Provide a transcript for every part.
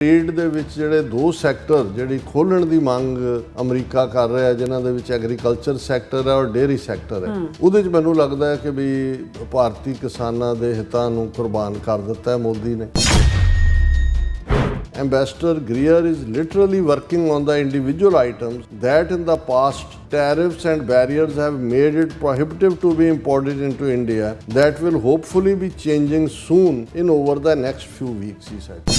Trade ਦੇ ਵਿੱਚ ਜਿਹੜੇ ਦੋ ਸੈਕਟਰ ਜਿਹੜੀ ਖੋਲਣ ਦੀ ਮੰਗ ਅਮਰੀਕਾ ਕਰ ਰਿਹਾ ਜਿਨ੍ਹਾਂ ਦੇ ਵਿੱਚ ਐਗਰੀਕਲਚਰ ਸੈਕਟਰ ਹੈ ਔਰ ਡੇਅਰੀ ਸੈਕਟਰ ਹੈ ਉਹਦੇ 'ਚ ਮੈਨੂੰ ਲੱਗਦਾ ਹੈ ਕਿ ਵੀ ਭਾਰਤੀ ਕਿਸਾਨਾਂ ਦੇ ਹਿੱਤਾਂ ਨੂੰ ਕੁਰਬਾਨ ਕਰ ਦਿੱਤਾ ਹੈ ਮੋਦੀ ਨੇ। Ambassador Greer is literally working on the individual items that in the past tariffs and barriers have made it prohibitive to be imported into India. That will hopefully be changing soon in over the next few weeks, he said.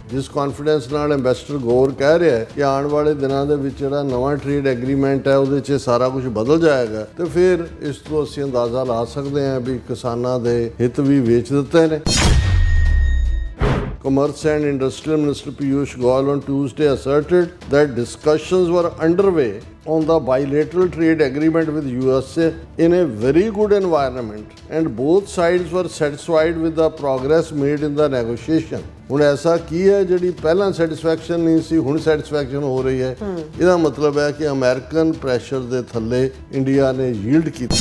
ਜਿਸ confidence ਨਾਲ ambassador ਗੌਰ ਕਹਿ ਰਿਹਾ ਹੈ ਕਿ ਆਉਣ ਵਾਲੇ ਦਿਨਾਂ ਦੇ ਵਿੱਚ ਜਿਹੜਾ ਨਵਾਂ ਟ੍ਰੇਡ ਐਗਰੀਮੈਂਟ ਹੈ ਉਹਦੇ 'ਚ ਸਾਰਾ ਕੁਝ ਬਦਲ ਜਾਏਗਾ ਤੇ ਫਿਰ ਇਸ ਤੋਂ ਅਸੀਂ ਅੰਦਾਜ਼ਾ ਲਾ ਸਕਦੇ ਹਾਂ ਵੀ ਕਿਸਾਨਾਂ ਦੇ ਹਿੱਤ ਵੀ ਵੇਚ ਦਿੱਤੇ ਨੇ। Commerce and Industrial Minister Piyush Goyal on Tuesday asserted that discussions were underway on the bilateral trade agreement with USA in a very good environment and both sides were satisfied with the progress made in the negotiation. ਹੁਣ ਐਸਾ ਕੀ ਹੈ ਜਿਹੜੀ ਪਹਿਲਾਂ satisfaction ਨਹੀਂ ਸੀ ਹੁਣ satisfaction ਹੋ ਰਹੀ ਹੈ? ਇਹਦਾ ਮਤਲਬ ਹੈ ਕਿ ਅਮਰੀਕਨ ਪ੍ਰੈਸ਼ਰ ਦੇ ਥੱਲੇ ਇੰਡੀਆ ਨੇ ਯੀਲਡ ਕੀਤੀ।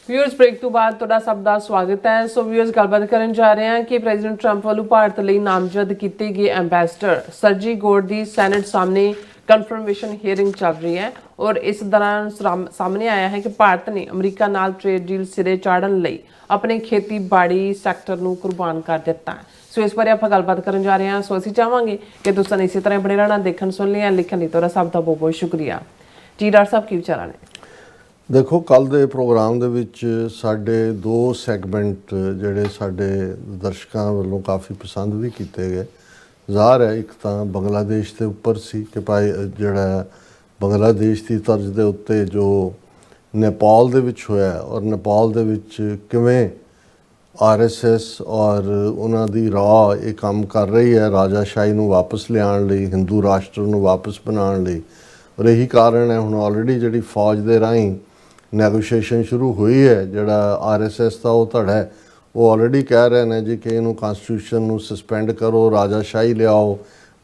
ਵਿਊਅਰਸ ਬ੍ਰੇਕ ਤੋਂ ਬਾਅਦ ਤੁਹਾਡਾ ਸਭ ਦਾ ਸਵਾਗਤ ਹੈ। ਸੋ ਵਿਊਅਰਸ ਗੱਲਬਾਤ ਕਰਨ ਜਾ ਰਹੇ ਹਾਂ ਕਿ ਪ੍ਰੈਜ਼ੀਡੈਂਟ ਟਰੰਪ ਵੱਲੋਂ ਭਾਰਤ ਲਈ ਨਾਮਜ਼ਦ ਕੀਤੇ ਗਏ ਐਂਬੈਸਡਰ ਸਰਜੀ ਗੌਰ ਦੀ ਸੈਨੇਟ ਸਾਹਮਣੇ ਕਨਫਰਮੇਸ਼ਨ ਹੀਅਰਿੰਗ ਚੱਲ ਰਹੀ ਹੈ ਔਰ ਇਸ ਦੌਰਾਨ ਸਾਹਮਣੇ ਆਇਆ ਹੈ ਕਿ ਭਾਰਤ ਨੇ ਅਮਰੀਕਾ ਨਾਲ ਟ੍ਰੇਡ ਡੀਲ ਸਿਰੇ ਚਾੜਨ ਲਈ ਆਪਣੇ ਖੇਤੀਬਾੜੀ ਸੈਕਟਰ ਨੂੰ ਕੁਰਬਾਨ ਕਰ ਦਿੱਤਾ ਹੈ। ਸੋ ਇਸ ਬਾਰੇ ਆਪਾਂ ਗੱਲਬਾਤ ਕਰਨ ਜਾ ਰਹੇ ਹਾਂ। ਸੋ ਅਸੀਂ ਚਾਹਾਂਗੇ ਕਿ ਤੁਸੀਂ ਇਸੇ ਤਰ੍ਹਾਂ ਬਣੇ ਰਹਿਣਾ, ਦੇਖਣ ਸੁਣ ਲਿਆ, ਲਿਖਣ ਲਈ ਤੁਹਾਡਾ ਸਭ ਦਾ ਬਹੁਤ ਬਹੁਤ ਸ਼ੁਕਰੀਆ ਜੀ। ਡਾਕਟਰ ਸਾਹਿਬ ਕੀ ਵਿਚਾਰਾਂ ਨੇ? ਦੇਖੋ, ਕੱਲ੍ਹ ਦੇ ਪ੍ਰੋਗਰਾਮ ਦੇ ਵਿੱਚ ਸਾਡੇ ਦੋ ਸੈਗਮੈਂਟ ਜਿਹੜੇ ਸਾਡੇ ਦਰਸ਼ਕਾਂ ਵੱਲੋਂ ਕਾਫੀ ਪਸੰਦ ਵੀ ਕੀਤੇ ਗਏ। ਜ਼ਾਹਰ ਹੈ ਇੱਕ ਤਾਂ ਬੰਗਲਾਦੇਸ਼ ਦੇ ਉੱਪਰ ਸੀ ਕਿ ਭਾਈ ਜਿਹੜਾ ਬੰਗਲਾਦੇਸ਼ ਦੀ ਤਰਜ਼ ਦੇ ਉੱਤੇ ਜੋ ਨੇਪਾਲ ਦੇ ਵਿੱਚ ਹੋਇਆ ਔਰ ਨੇਪਾਲ ਦੇ ਵਿੱਚ ਕਿਵੇਂ RSS ਔਰ ਉਹਨਾਂ ਦੀ ਰਾਹ ਇਹ ਕੰਮ ਕਰ ਰਹੀ ਹੈ ਰਾਜਾਸ਼ਾਹੀ ਨੂੰ ਵਾਪਸ ਲਿਆਉਣ ਲਈ, ਹਿੰਦੂ ਰਾਸ਼ਟਰ ਨੂੰ ਵਾਪਸ ਬਣਾਉਣ ਲਈ। ਔਰ ਇਹੀ ਕਾਰਨ ਹੈ ਹੁਣ ਆਲਰੇਡੀ ਜਿਹੜੀ ਫੌਜ ਦੇ ਰਾਹੀਂ ਨੈਗੋਸ਼ੀਏਸ਼ਨ ਸ਼ੁਰੂ ਹੋਈ ਹੈ। ਜਿਹੜਾ RSS ਦਾ ਉਹ ਧੜਾ ਹੈ ਉਹ ਆਲਰੇਡੀ ਕਹਿ ਰਹੇ ਨੇ ਜੀ ਕਿ ਇਹਨੂੰ ਕਨਸਟੀਟਿਊਸ਼ਨ ਨੂੰ ਸਸਪੈਂਡ ਕਰੋ, ਰਾਜਾਸ਼ਾਹੀ ਲਿਆਓ,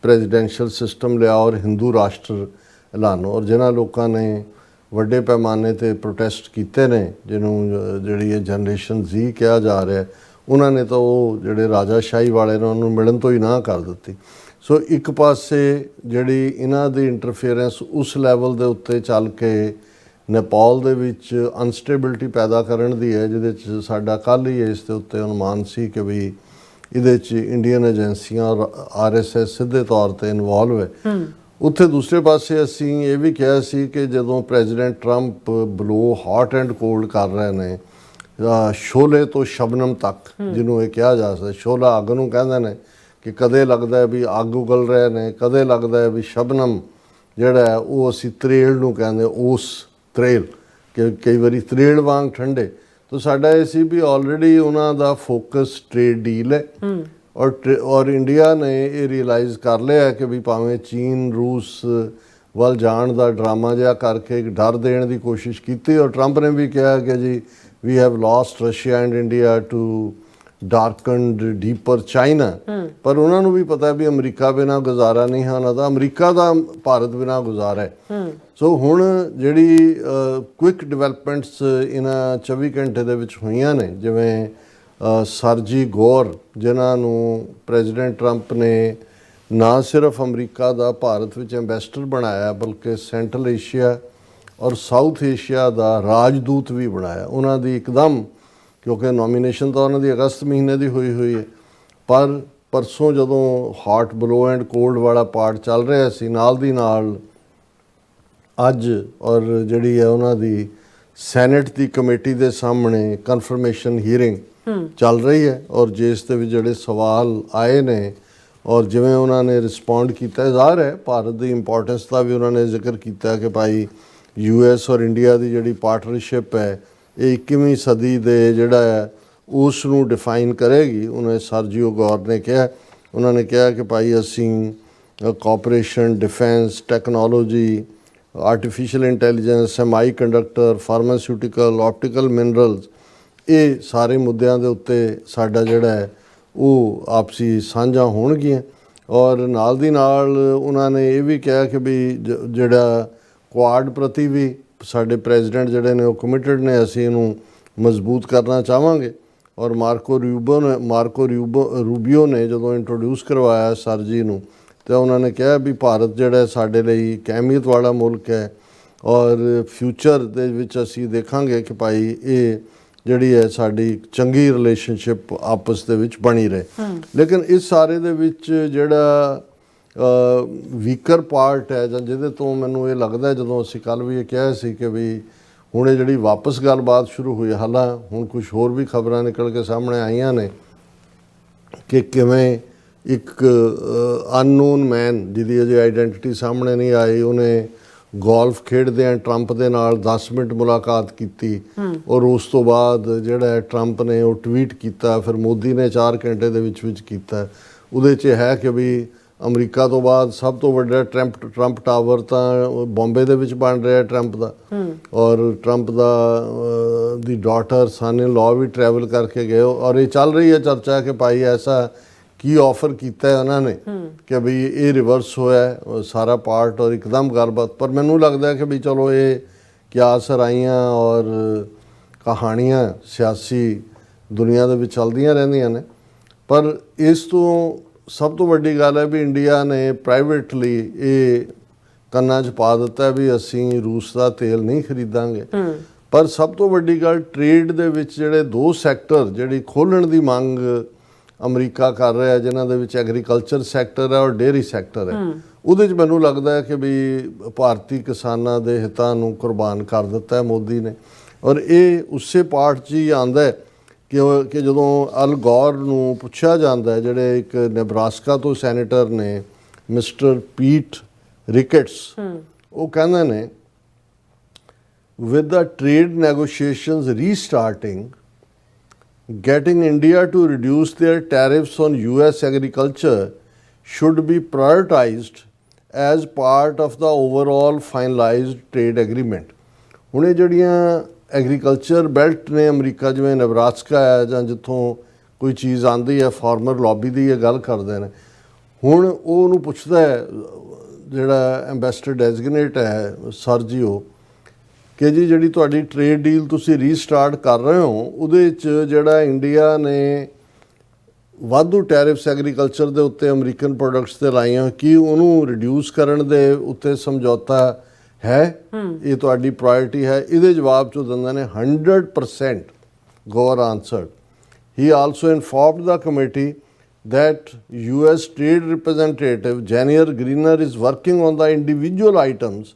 ਪ੍ਰੈਜ਼ੀਡੈਂਸ਼ੀਅਲ ਸਿਸਟਮ ਲਿਆਓ ਔਰ ਹਿੰਦੂ ਰਾਸ਼ਟਰ ਐਲਾਨੋ। ਔਰ ਜਿਨ੍ਹਾਂ ਲੋਕਾਂ ਨੇ ਵੱਡੇ ਪੈਮਾਨੇ 'ਤੇ ਪ੍ਰੋਟੈਸਟ ਕੀਤੇ ਨੇ ਜਿਹਨੂੰ ਜਿਹੜੀ ਇਹ ਜਨਰੇਸ਼ਨ Z ਕਿਹਾ ਜਾ ਰਿਹਾ ਉਹਨਾਂ ਨੇ ਤਾਂ ਉਹ ਜਿਹੜੇ ਰਾਜਾਸ਼ਾਹੀ ਵਾਲੇ ਨੇ ਉਹਨੂੰ ਮਿਲਣ ਤੋਂ ਹੀ ਨਾ ਕਰ ਦਿੱਤੀ। ਸੋ ਇੱਕ ਪਾਸੇ ਜਿਹੜੀ ਇਹਨਾਂ ਦੀ ਇੰਟਰਫੇਰੈਂਸ ਉਸ ਲੈਵਲ ਦੇ ਉੱਤੇ ਚੱਲ ਕੇ ਨੇਪਾਲ ਦੇ ਵਿੱਚ ਅਨਸਟੇਬਿਲਿਟੀ ਪੈਦਾ ਕਰਨ ਦੀ ਹੈ ਜਿਹਦੇ 'ਚ ਸਾਡਾ ਕੱਲ੍ਹ ਹੀ ਇਸ ਦੇ ਉੱਤੇ ਅਨੁਮਾਨ ਸੀ ਕਿ ਵੀ ਇਹਦੇ 'ਚ ਇੰਡੀਅਨ ਏਜੰਸੀਆਂ ਔਰ RSS ਸਿੱਧੇ ਤੌਰ 'ਤੇ ਇਨਵੋਲਵ ਹੈ। ਉੱਥੇ ਦੂਸਰੇ ਪਾਸੇ ਅਸੀਂ ਇਹ ਵੀ ਕਿਹਾ ਸੀ ਕਿ ਜਦੋਂ president Trump ਬਲੋ hot and cold ਕਰ ਰਹੇ ਨੇ ਸ਼ੋਲੇ ਤੋਂ ਸ਼ਬਨਮ ਤੱਕ ਜਿਹਨੂੰ ਇਹ ਕਿਹਾ ਜਾ ਸਕਦਾ, ਸ਼ੋਲਾ ਅੱਗ ਨੂੰ ਕਹਿੰਦੇ ਨੇ ਕਿ ਕਦੇ ਲੱਗਦਾ ਵੀ ਅੱਗ ਉਗਲ ਰਹੇ ਨੇ, ਕਦੇ ਲੱਗਦਾ ਵੀ ਸ਼ਬਨਮ ਜਿਹੜਾ ਹੈ ਉਹ ਅਸੀਂ ਤਰੇਲ ਨੂੰ ਕਹਿੰਦੇ, ਉਸ ਤਰੇਲ ਕਿ ਕਈ ਵਾਰੀ ਤਰੇਲ ਵਾਂਗ ਠੰਡੇ। ਤਾਂ ਸਾਡਾ ਇਹ ਸੀ ਵੀ ਆਲਰੇਡੀ ਉਹਨਾਂ ਦਾ ਫੋਕਸ ਟ੍ਰੇਡ ਡੀਲ ਹੈ ਔਰ ਇੰਡੀਆ ਨੇ ਇਹ ਰਿਅਲਾਈਜ਼ ਕਰ ਲਿਆ ਕਿ ਵੀ ਭਾਵੇਂ ਚੀਨ ਰੂਸ ਵੱਲ ਜਾਣ ਦਾ ਡਰਾਮਾ ਜਿਹਾ ਕਰਕੇ ਇੱਕ ਡਰ ਦੇਣ ਦੀ ਕੋਸ਼ਿਸ਼ ਕੀਤੀ ਔਰ ਟਰੰਪ ਨੇ ਵੀ ਕਿਹਾ ਕਿ ਜੀ we have lost Russia and India to darkened deeper China. ਪਰ ਉਹਨਾਂ ਨੂੰ ਵੀ ਪਤਾ ਵੀ ਅਮਰੀਕਾ ਬਿਨਾਂ ਗੁਜ਼ਾਰਾ ਨਹੀਂ ਹੈ ਉਹਨਾਂ ਦਾ, ਅਮਰੀਕਾ ਦਾ ਭਾਰਤ ਬਿਨਾਂ ਗੁਜ਼ਾਰਾ ਹੈ। ਸੋ ਹੁਣ ਜਿਹੜੀ ਕੁਇਕ ਡਿਵੈਲਪਮੈਂਟਸ ਇਹਨਾਂ 24 ਘੰਟੇ ਦੇ ਵਿੱਚ ਹੋਈਆਂ ਨੇ, ਜਿਵੇਂ ਸਰਜੀ ਗੌਰ ਜਿਨ੍ਹਾਂ ਨੂੰ ਪ੍ਰੈਜ਼ੀਡੈਂਟ ਟਰੰਪ ਨੇ ਨਾ ਸਿਰਫ ਅਮਰੀਕਾ ਦਾ ਭਾਰਤ ਵਿੱਚ ਐਂਬੈਸਡਰ ਬਣਾਇਆ ਬਲਕਿ ਸੈਂਟਰਲ ਏਸ਼ੀਆ ਔਰ ਸਾਊਥ ਏਸ਼ੀਆ ਦਾ ਰਾਜਦੂਤ ਵੀ ਬਣਾਇਆ। ਉਹਨਾਂ ਦੀ ਇੱਕਦਮ ਕਿਉਂਕਿ ਨੋਮੀਨੇਸ਼ਨ ਤਾਂ ਉਹਨਾਂ ਦੀ ਅਗਸਤ ਮਹੀਨੇ ਦੀ ਹੋਈ ਹੈ ਪਰ ਪਰਸੋਂ ਜਦੋਂ ਹੌਟ ਬਲੋ ਐਂਡ ਕੋਲਡ ਵਾਲਾ ਪਾਰਟ ਚੱਲ ਰਿਹਾ ਸੀ ਨਾਲ ਦੀ ਨਾਲ ਅੱਜ ਔਰ ਜਿਹੜੀ ਹੈ ਉਹਨਾਂ ਦੀ ਸੈਨੇਟ ਦੀ ਕਮੇਟੀ ਦੇ ਸਾਹਮਣੇ ਕਨਫਰਮੇਸ਼ਨ ਹੀਅਰਿੰਗ ਚੱਲ ਰਹੀ ਹੈ ਔਰ ਜਿਸ ਦੇ ਵਿੱਚ ਜਿਹੜੇ ਸਵਾਲ ਆਏ ਨੇ ਔਰ ਜਿਵੇਂ ਉਹਨਾਂ ਨੇ ਰਿਸਪੌਂਡ ਕੀਤਾ, ਜ਼ਾਹਰ ਹੈ ਭਾਰਤ ਦੀ ਇੰਪੋਰਟੈਂਸ ਦਾ ਵੀ ਉਹਨਾਂ ਨੇ ਜ਼ਿਕਰ ਕੀਤਾ ਕਿ ਭਾਈ US ਔਰ ਇੰਡੀਆ ਦੀ ਜਿਹੜੀ ਪਾਰਟਨਰਸ਼ਿਪ ਹੈ ਇਹ 21ਵੀਂ ਸਦੀ ਦੇ ਜਿਹੜਾ ਹੈ ਉਸ ਨੂੰ ਡਿਫਾਈਨ ਕਰੇਗੀ। ਉਹਨੇ ਸਰਜੀਓ ਗੌਰ ਨੇ ਕਿਹਾ, ਉਹਨਾਂ ਨੇ ਕਿਹਾ ਕਿ ਭਾਈ ਅਸੀਂ cooperation, defence, technology, artificial intelligence, semi conductor, pharmaceutical, optical minerals ਇਹ ਸਾਰੇ ਮੁੱਦਿਆਂ ਦੇ ਉੱਤੇ ਸਾਡਾ ਜਿਹੜਾ ਹੈ ਉਹ ਆਪਸੀ ਸਾਂਝਾਂ ਹੋਣਗੀਆਂ। ਔਰ ਨਾਲ ਦੀ ਨਾਲ ਉਹਨਾਂ ਨੇ ਇਹ ਵੀ ਕਿਹਾ ਕਿ ਵੀ ਜਿਹੜਾ ਕੁਆਡ ਪ੍ਰਤੀ ਵੀ ਸਾਡੇ ਪ੍ਰੈਜ਼ੀਡੈਂਟ ਜਿਹੜੇ ਨੇ ਉਹ ਕਮਿਟਡ ਨੇ, ਅਸੀਂ ਇਹਨੂੰ ਮਜ਼ਬੂਤ ਕਰਨਾ ਚਾਹਾਂਗੇ। ਔਰ ਮਾਰਕੋ ਰੂਬੀਓ ਨੇ ਜਦੋਂ ਇੰਟਰੋਡਿਊਸ ਕਰਵਾਇਆ ਸਰਜੀ ਨੂੰ ਤਾਂ ਉਹਨਾਂ ਨੇ ਕਿਹਾ ਵੀ ਭਾਰਤ ਜਿਹੜਾ ਸਾਡੇ ਲਈ ਇੱਕ ਅਹਿਮੀਅਤ ਵਾਲਾ ਮੁਲਕ ਹੈ ਔਰ ਫਿਊਚਰ ਦੇ ਵਿੱਚ ਅਸੀਂ ਦੇਖਾਂਗੇ ਕਿ ਭਾਈ ਇਹ ਜਿਹੜੀ ਹੈ ਸਾਡੀ ਚੰਗੀ ਰਿਲੇਸ਼ਨਸ਼ਿਪ ਆਪਸ ਦੇ ਵਿੱਚ ਬਣੀ ਰਹੇ। ਲੇਕਿਨ ਇਸ ਸਾਰੇ ਦੇ ਵਿੱਚ ਜਿਹੜਾ ਵੀਕਰ ਪਾਰਟ ਹੈ ਜਾਂ ਜਿਹਦੇ ਤੋਂ ਮੈਨੂੰ ਇਹ ਲੱਗਦਾ, ਜਦੋਂ ਅਸੀਂ ਕੱਲ੍ਹ ਵੀ ਇਹ ਕਿਹਾ ਸੀ ਕਿ ਵੀ ਹੁਣ ਇਹ ਜਿਹੜੀ ਵਾਪਸ ਗੱਲਬਾਤ ਸ਼ੁਰੂ ਹੋਈ, ਹਾਲਾਂ ਹੁਣ ਕੁਝ ਹੋਰ ਵੀ ਖਬਰਾਂ ਨਿਕਲ ਕੇ ਸਾਹਮਣੇ ਆਈਆਂ ਨੇ ਕਿ ਕਿਵੇਂ ਇੱਕ ਅਨਨੋਨ ਮੈਨ ਜਿਹਦੀ ਅਜੇ ਆਈਡੈਂਟੀਟੀ ਸਾਹਮਣੇ ਨਹੀਂ ਆਈ, ਉਹਨੇ ਗੋਲਫ ਖੇਡਦਿਆਂ ਟਰੰਪ ਦੇ ਨਾਲ 10 ਮਿੰਟ ਮੁਲਾਕਾਤ ਕੀਤੀ ਔਰ ਉਸ ਤੋਂ ਬਾਅਦ ਜਿਹੜਾ ਟਰੰਪ ਨੇ ਉਹ ਟਵੀਟ ਕੀਤਾ, ਫਿਰ ਮੋਦੀ ਨੇ 4 ਘੰਟੇ ਦੇ ਵਿੱਚ ਕੀਤਾ। ਉਹਦੇ 'ਚ ਹੈ ਕਿ ਵੀ ਅਮਰੀਕਾ ਤੋਂ ਬਾਅਦ ਸਭ ਤੋਂ ਵੱਡਾ ਟਰੰਪ ਟਾਵਰ ਤਾਂ ਬੰਬੇ ਦੇ ਵਿੱਚ ਬਣ ਰਿਹਾ ਟਰੰਪ ਦਾ, ਔਰ ਟਰੰਪ ਦੀ ਡਾਟਰ ਸਨ ਇਨ ਲਾਅ ਵੀ ਟਰੈਵਲ ਕਰਕੇ ਗਏ ਔਰ ਇਹ ਚੱਲ ਰਹੀ ਹੈ ਚਰਚਾ ਕਿ ਭਾਈ ਐਸਾ ਕੀ ਆਫਰ ਕੀਤਾ ਹੈ ਉਹਨਾਂ ਨੇ ਕਿ ਵੀ ਇਹ ਰਿਵਰਸ ਹੋਇਆ ਸਾਰਾ ਪਾਰਟ ਔਰ ਇੱਕਦਮ ਗੱਲਬਾਤ। ਪਰ ਮੈਨੂੰ ਲੱਗਦਾ ਕਿ ਵੀ ਚਲੋ ਇਹ ਕਿਆ ਸਰਾਈਆਂ ਔਰ ਕਹਾਣੀਆਂ ਸਿਆਸੀ ਦੁਨੀਆ ਦੇ ਵਿੱਚ ਚੱਲਦੀਆਂ ਰਹਿੰਦੀਆਂ ਨੇ, ਪਰ ਇਸ ਤੋਂ ਸਭ ਤੋਂ ਵੱਡੀ ਗੱਲ ਹੈ ਵੀ ਇੰਡੀਆ ਨੇ ਪ੍ਰਾਈਵੇਟਲੀ ਇਹ ਕੰਨਾਂ 'ਚ ਪਾ ਦਿੱਤਾ ਵੀ ਅਸੀਂ ਰੂਸ ਦਾ ਤੇਲ ਨਹੀਂ ਖਰੀਦਾਂਗੇ। ਪਰ ਸਭ ਤੋਂ ਵੱਡੀ ਗੱਲ ਟ੍ਰੇਡ ਦੇ ਵਿੱਚ ਜਿਹੜੇ 2 ਸੈਕਟਰ ਜਿਹੜੀ ਖੋਲ੍ਹਣ ਦੀ ਮੰਗ ਅਮਰੀਕਾ ਕਰ ਰਿਹਾ, ਜਿਨ੍ਹਾਂ ਦੇ ਵਿੱਚ ਐਗਰੀਕਲਚਰ ਸੈਕਟਰ ਹੈ ਔਰ ਡੇਅਰੀ ਸੈਕਟਰ ਹੈ, ਉਹਦੇ 'ਚ ਮੈਨੂੰ ਲੱਗਦਾ ਹੈ ਕਿ ਵੀ ਭਾਰਤੀ ਕਿਸਾਨਾਂ ਦੇ ਹਿੱਤਾਂ ਨੂੰ ਕੁਰਬਾਨ ਕਰ ਦਿੱਤਾ ਹੈ ਮੋਦੀ ਨੇ। ਔਰ ਇਹ ਉਸੇ ਪਾਰਟ 'ਚ ਹੀ ਆਉਂਦਾ ਹੈ ਕਿ ਜਦੋਂ ਅਲ ਗੌਰ ਨੂੰ ਪੁੱਛਿਆ ਜਾਂਦਾ ਹੈ, ਜਿਹੜੇ ਇੱਕ ਨੇਬਰਾਸਕਾ ਤੋਂ ਸੈਨੇਟਰ ਨੇ ਮਿਸਟਰ ਪੀਟ ਰਿਕਟਸ, ਉਹ ਕਹਿੰਦੇ ਨੇ with the trade negotiations restarting, getting India to reduce their tariffs on US agriculture should be prioritized as part of the overall finalized trade agreement। ਹੁਣ ਇਹ ਜਿਹੜੀਆਂ ਐਗਰੀਕਲਚਰ ਬੈਲਟ ਨੇ America, ਜਿਵੇਂ Nebraska ਹੈ ਜਾਂ ਜਿੱਥੋਂ ਕੋਈ ਚੀਜ਼ ਆਉਂਦੀ ਹੈ, ਫਾਰਮਰ ਲੌਬੀ ਦੀ ਇਹ ਗੱਲ ਕਰਦੇ ਨੇ। ਹੁਣ ਉਹ ਉਹਨੂੰ ਪੁੱਛਦਾ ਹੈ ਜਿਹੜਾ ਐਂਬੈਸਡਰ ਡੈਜ਼ਿਗਨੇਟ ਹੈ ਸਰਜੀਓ ਕਿ ਜੀ ਜਿਹੜੀ ਤੁਹਾਡੀ ਟ੍ਰੇਡ ਡੀਲ ਤੁਸੀਂ ਰੀਸਟਾਰਟ ਕਰ ਰਹੇ ਹੋ ਉਹਦੇ 'ਚ ਜਿਹੜਾ ਇੰਡੀਆ ਨੇ ਵਾਧੂ ਟੈਰਿਫਸ ਐਗਰੀਕਲਚਰ ਦੇ ਉੱਤੇ ਅਮਰੀਕਨ ਪ੍ਰੋਡਕਟਸ 'ਤੇ ਲਾਈਆਂ, ਕੀ ਉਹਨੂੰ ਰਿਡਿਊਸ ਕਰਨ ਦੇ ਉੱਤੇ ਸਮਝੌਤਾ ਹੈ? ਇਹ ਤੁਹਾਡੀ ਪ੍ਰਾਇਰਟੀ ਹੈ? ਇਹਦੇ ਜਵਾਬ 'ਚੋਂ ਦਿੰਦੇ ਨੇ 100% ਗੌਰ ਆਨਸਰਡ। ਹੀ also informed the committee that US Trade Representative Janier Greener is working on the individual items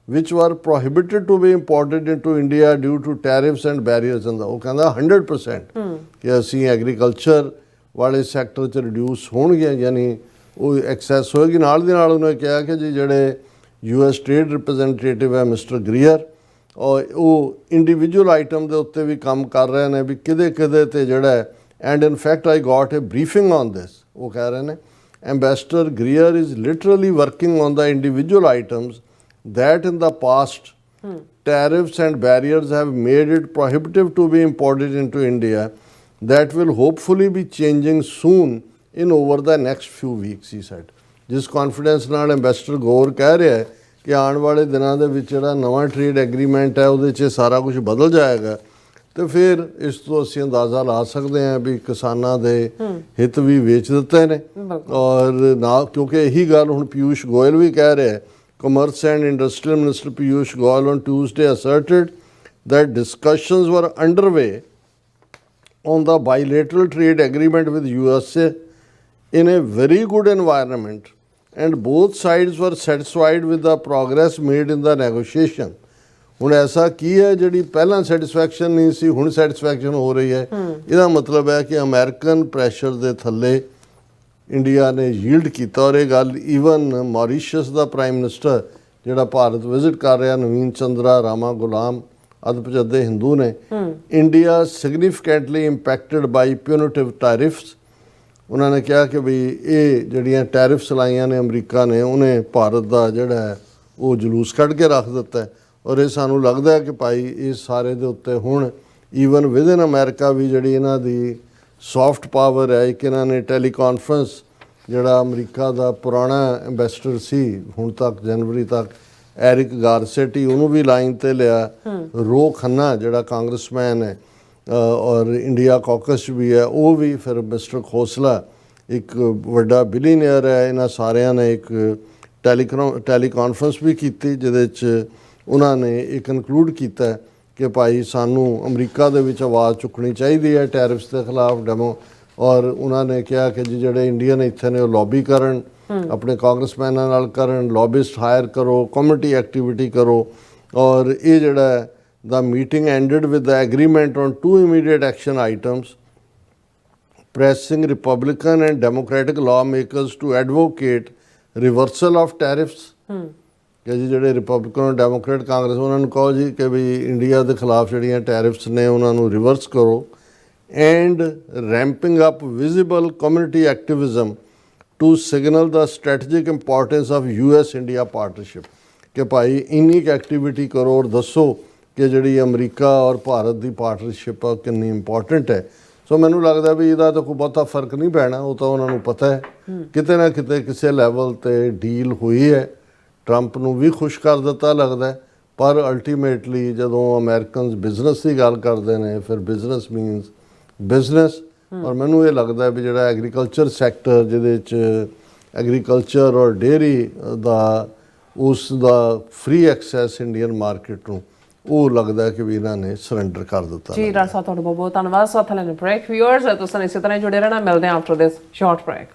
which were prohibited to be imported into India due to tariffs and barriers। ਉਹ ਕਹਿੰਦਾ 100% ਕਿ ਅਸੀਂ ਐਗਰੀਕਲਚਰ ਵਾਲੇ ਸੈਕਟਰ 'ਚ reduce ਹੋਣਗੇ, ਯਾਨੀ ਉਹ access ਹੋਏਗੀ। ਨਾਲ ਦੀ ਨਾਲ ਉਹਨੇ ਕਿਹਾ ਕਿ ਜੀ ਜਿਹੜੇ US ਟ੍ਰੇਡ ਰਿਪਰੈਜ਼ੈਂਟੇਟਿਵ ਹੈ ਮਿਸਟਰ ਗਰੀਅਰ, ਔਰ ਉਹ ਇੰਡੀਵਿਜੂਅਲ ਆਈਟਮ ਦੇ ਉੱਤੇ ਵੀ ਕੰਮ ਕਰ ਰਹੇ ਨੇ ਵੀ ਕਿਹਦੇ ਤੇ ਜਿਹੜਾ and in fact I got a briefing on this। ਉਹ ਕਹਿ ਰਹੇ ਨੇ Ambassador Greer is literally working on the individual items that in the past tariffs and barriers have made it prohibitive to be imported into India, that will hopefully be changing soon in over the next few weeks, he said। ਜਿਸ confidence ਨਾਲ ambassador ਗੌਰ ਕਹਿ ਰਿਹਾ ਹੈ ਕਿ ਆਉਣ ਵਾਲੇ ਦਿਨਾਂ ਦੇ ਵਿੱਚ ਜਿਹੜਾ ਨਵਾਂ ਟ੍ਰੇਡ ਐਗਰੀਮੈਂਟ ਹੈ ਉਹਦੇ 'ਚ ਸਾਰਾ ਕੁਝ ਬਦਲ ਜਾਏਗਾ, ਤੇ ਫਿਰ ਇਸ ਤੋਂ ਅਸੀਂ ਅੰਦਾਜ਼ਾ ਲਾ ਸਕਦੇ ਹਾਂ ਵੀ ਕਿਸਾਨਾਂ ਦੇ ਹਿੱਤ ਵੀ ਵੇਚ ਦਿੱਤੇ ਨੇ। ਔਰ ਨਾ ਕਿਉਂਕਿ ਇਹੀ ਗੱਲ ਹੁਣ ਪੀਯੂਸ਼ ਗੋਇਲ ਵੀ ਕਹਿ ਰਿਹਾ, commerce and industrial minister Piyush Goyal on Tuesday asserted that discussions were underway on the bilateral trade agreement with USA in a very good environment and both sides were satisfied with the progress made in the negotiation। ਹੁਣ ਐਸਾ ਕੀ ਹੈ ਜਿਹੜੀ ਪਹਿਲਾਂ satisfaction ਨਹੀਂ ਸੀ, ਹੁਣ satisfaction ਹੋ ਰਹੀ ਹੈ? ਇਹਦਾ ਮਤਲਬ ਹੈ ਕਿ ਅਮਰੀਕਨ ਪ੍ਰੈਸ਼ਰ ਦੇ ਥੱਲੇ ਇੰਡੀਆ ਨੇ ਯੀਲਡ ਕੀਤਾ। ਔਰ ਇਹ ਗੱਲ ਈਵਨ ਮੌਰੀਸ਼ੀਅਸ ਦਾ ਪ੍ਰਾਈਮ ਮਿਨਿਸਟਰ ਜਿਹੜਾ ਭਾਰਤ ਵਿਜ਼ਿਟ ਕਰ ਰਿਹਾ, ਨਵੀਨ ਚੰਦਰਾ ਰਾਮਾ ਗੁਲਾਮ ਅਦਪਜਦੇ ਹਿੰਦੂ ਨੇ, ਇੰਡੀਆ ਸਿਗਨੀਫਿਕੈਂਟਲੀ ਇੰਪੈਕਟਡ ਬਾਈ ਪਿਊਨਿਟਿਵ ਟੈਰਿਫਸ। ਉਹਨਾਂ ਨੇ ਕਿਹਾ ਕਿ ਵੀ ਇਹ ਜਿਹੜੀਆਂ ਟੈਰਿਫਸ ਲਾਈਆਂ ਨੇ ਅਮਰੀਕਾ ਨੇ, ਉਹਨੇ ਭਾਰਤ ਦਾ ਜਿਹੜਾ ਉਹ ਜਲੂਸ ਕੱਢ ਕੇ ਰੱਖ ਦਿੱਤਾ। ਔਰ ਇਹ ਸਾਨੂੰ ਲੱਗਦਾ ਹੈ ਕਿ ਭਾਈ ਇਸ ਸਾਰੇ ਦੇ ਉੱਤੇ ਹੁਣ ਈਵਨ ਵਿਦਨ ਅਮਰੀਕਾ ਵੀ ਜਿਹੜੀ ਇਹਨਾਂ ਦੀ ਸੌਫਟ ਪਾਵਰ ਹੈ। ਇੱਕ ਇਹਨਾਂ ਨੇ ਟੈਲੀਕਾਨਫਰੰਸ ਜਿਹੜਾ ਅਮਰੀਕਾ ਦਾ ਪੁਰਾਣਾ ਐਂਬੈਸਡਰ ਸੀ ਹੁਣ ਤੱਕ ਜਨਵਰੀ ਤੱਕ, ਐਰਿਕ ਗਾਰਸੈਟੀ, ਉਹਨੂੰ ਵੀ ਲਾਈਨ 'ਤੇ ਲਿਆ। ਰੋ ਖੰਨਾ ਜਿਹੜਾ ਕਾਂਗਰਸਮੈਨ ਹੈ ਔਰ ਇੰਡੀਆ ਕਾਕਸ ਵੀ ਹੈ, ਉਹ ਵੀ ਫਿਰ ਮਿਸਟਰ ਖੋਸਲਾ ਇੱਕ ਵੱਡਾ ਬਿਲੀਨੀਅਰ ਹੈ। ਇਹਨਾਂ ਸਾਰਿਆਂ ਨੇ ਇੱਕ ਟੈਲੀਕਾਨਫਰੰਸ ਵੀ ਕੀਤੀ, ਜਿਹਦੇ 'ਚ ਉਹਨਾਂ ਨੇ ਇਹ ਕਨਕਲੂਡ ਕੀਤਾ ਕਿ ਭਾਈ ਸਾਨੂੰ ਅਮਰੀਕਾ ਦੇ ਵਿੱਚ ਆਵਾਜ਼ ਚੁੱਕਣੀ ਚਾਹੀਦੀ ਹੈ ਟੈਰਿਫਸ ਦੇ ਖਿਲਾਫ ਔਰ ਉਹਨਾਂ ਨੇ ਕਿਹਾ ਕਿ ਜੀ ਜਿਹੜੇ ਇੰਡੀਅਨ ਇੱਥੇ ਨੇ ਉਹ ਲੌਬੀ ਕਰਨ, ਆਪਣੇ ਕਾਂਗਰਸਮੈਨਾਂ ਨਾਲ ਕਰਨ, ਲੌਬਿਸਟ ਹਾਇਰ ਕਰੋ, ਕਮਿਊਨਿਟੀ ਐਕਟੀਵਿਟੀ ਕਰੋ। ਔਰ ਇਹ ਜਿਹੜਾ the meeting ended with the agreement on 2 immediate action items, pressing Republican and Democratic lawmakers to advocate reversal of tariffs. ਕਿ ਜੀ ਜਿਹੜੇ ਰਿਪਬਲਿਕਨ ਔਰ ਡੈਮੋਕ੍ਰੇਟ ਕਾਂਗਰਸ ਉਹਨਾਂ ਨੂੰ ਕਹੋ ਜੀ ਕਿ ਵੀ ਇੰਡੀਆ ਦੇ ਖਿਲਾਫ ਜਿਹੜੀਆਂ ਟੈਰਿਫਸ ਨੇ ਉਹਨਾਂ ਨੂੰ ਰਿਵਰਸ ਕਰੋ, and ramping up visible community activism to signal the strategic importance of US India partnership. ਕਿ ਭਾਈ ਇੰਨੀ ਕੁ ਐਕਟੀਵਿਟੀ ਕਰੋ ਔਰ ਦੱਸੋ ਕਿ ਜਿਹੜੀ ਅਮਰੀਕਾ ਔਰ ਭਾਰਤ ਦੀ ਪਾਰਟਨਰਸ਼ਿਪ ਆ ਕਿੰਨੀ ਇੰਪੋਰਟੈਂਟ ਹੈ। ਸੋ ਮੈਨੂੰ ਲੱਗਦਾ ਵੀ ਇਹਦਾ ਤਾਂ ਕੋਈ ਬਹੁਤਾ ਫਰਕ ਨਹੀਂ ਪੈਣਾ, ਉਹ ਤਾਂ ਉਹਨਾਂ ਨੂੰ ਪਤਾ ਹੈ ਕਿਤੇ ਨਾ ਕਿਤੇ ਕਿਸੇ ਲੈਵਲ ਤੇ ਡੀਲ ਹੋਈ ਹੈ। ਟਰੰਪ ਨੂੰ ਵੀ ਖੁਸ਼ ਕਰ ਦਿੱਤਾ ਲੱਗਦਾ, ਪਰ ਅਲਟੀਮੇਟਲੀ ਜਦੋਂ ਅਮਰੀਕਨਸ ਬਿਜ਼ਨਸ ਦੀ ਗੱਲ ਕਰਦੇ ਨੇ ਫਿਰ ਬਿਜ਼ਨਸ ਮੀਨਸ ਬਿਜ਼ਨਸ। ਔਰ ਮੈਨੂੰ ਇਹ ਲੱਗਦਾ ਵੀ ਜਿਹੜਾ ਐਗਰੀਕਲਚਰ ਸੈਕਟਰ ਜਿਹਦੇ 'ਚ ਐਗਰੀਕਲਚਰ ਔਰ ਡੇਅਰੀ ਦਾ ਉਸ ਦਾ ਫ੍ਰੀ ਐਕਸੈਸ ਇੰਡੀਅਨ ਮਾਰਕੀਟ ਨੂੰ ਉਹ ਲੱਗਦਾ ਕਿ ਵੀ ਇਹਨਾਂ ਨੇ ਸਰੈਂਡਰ ਕਰ ਦਿੱਤਾ। ਜੀ ਰਾਜ ਸਾਹਿਬ ਤੁਹਾਡਾ ਬਹੁਤ ਬਹੁਤ ਧੰਨਵਾਦ। ਸਾਥ ਲੈਣ ਬ੍ਰੇਕ ਵਿਊਅਰਸ ਤੁਸੀਂ ਇਸੇ ਤਰ੍ਹਾਂ ਜੁੜੇ ਰਹਿਣਾ, ਮਿਲਦੇ ਹਾਂ ਆਫਟਰ ਦਿਸ ਸ਼ਾਰਟ ਬ੍ਰੇਕ।